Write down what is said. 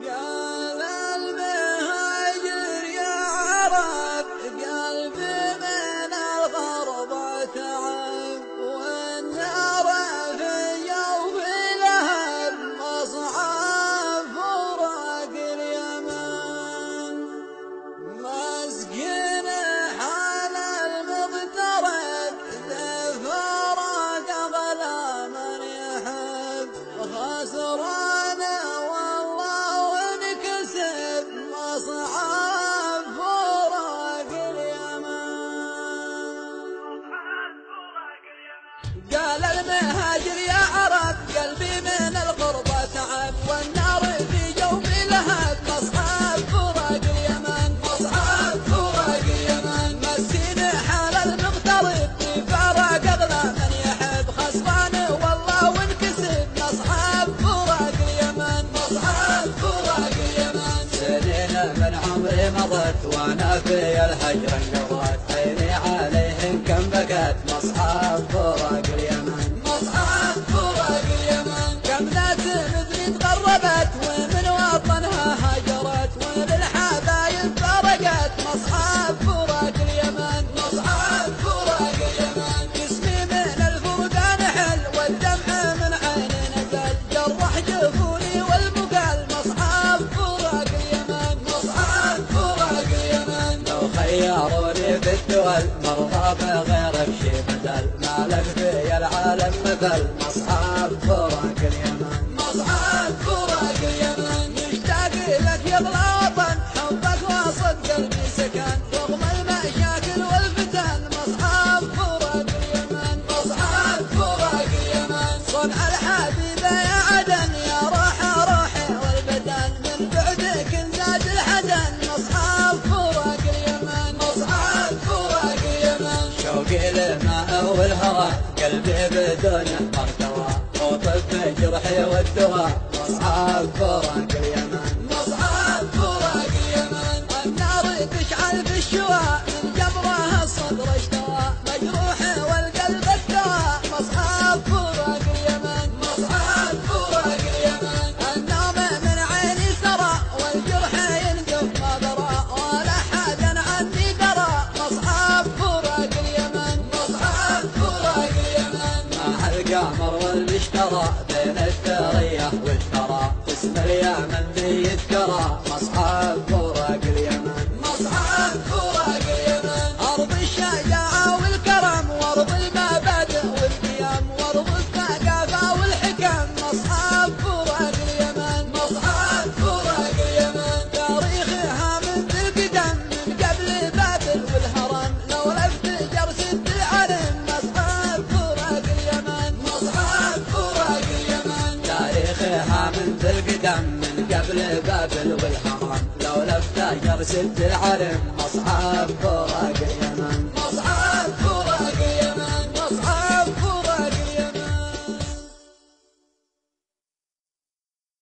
قال المهاجر يا عرب قلبي من الغربة تعب، والنار في جوف لهب مصعب فراق اليمن. مسكين حال المغترب ذا فراق أغلى من يحب، خسران والله انكسب مصعب فراق اليمن. قال المهاجر يا عرب قلبي من الغربة تعب، والنار في جوفي لهب مصعب فراق اليمن. مصعب فراق اليمن. مسكين حال المغترب بفراق أغلى من يحب، خسران والله وانكسب مصعب فراق اليمن. مصعب فراق اليمن. سنين من عمري مضت وانا في الهجر انقضت، عيني عليهم كم بكت مصعب فراق اليمن. مصعب فراق اليمن. كم ناس مثلي تغربت ومن وطنها هاجرت، وللحبايب فرقت مصعب فراق اليمن. مصعب فراق اليمن. جسمي من الفرقان حل والدمع من عيني نزل، جرح جفوني والبقال مصعب فراق اليمن. مصعب فراق اليمن. لو خيروني في الدول مرضى بغيرك شي بدل، ما لك في العالم مثل مصعب فراق اليمن. مصعب فراق اليمن. مشتاق لك يغلى وطن حبك وسط قلبي سكن، رغم المشاكل والفتن مصعب فراق اليمن. مصعب فراق اليمن. صنع الحبيب يا عدن يا راحة روحي والبدن، من بعدك زاد الحزن مصعب فراق اليمن. مصعب فراق اليمن. شوقي للماء والهوى قلبي بدونه مرتوى، وطب جرحي والدواء مصعب فراق اليمن. مصعب فراق اليمن. النار تشعل بالشوى من جمرها الصدر اشتوى، مجروح والقلب استوى مصعب فراق اليمن. مصعب فراق اليمن. النوم من عيني سرى والجرح ينزف ما درى، ولا حدا عني درى مصعب فراق اليمن. مصعب فراق اليمن. مع القمر والمشترى بين الثريا والثرى، اسم اليمن ذي يذكرى مصعب فراق اليمن. مصعب فراق اليمن. أرض الشجاعة والكرم وأرض المبادئ والقيم وأرض الثقافة والحكم مصعب فراق اليمن. مصعب فراق اليمن. تاريخها من ذي القدم من قبل بابل والهرم، لو لفت جرسة العلم مصعب فراق اليمن. مصعب فراق اليمن. تاريخها من ذي القدم من قبل بابل والهرم، لو لفت جرسة العلم مصعب فراق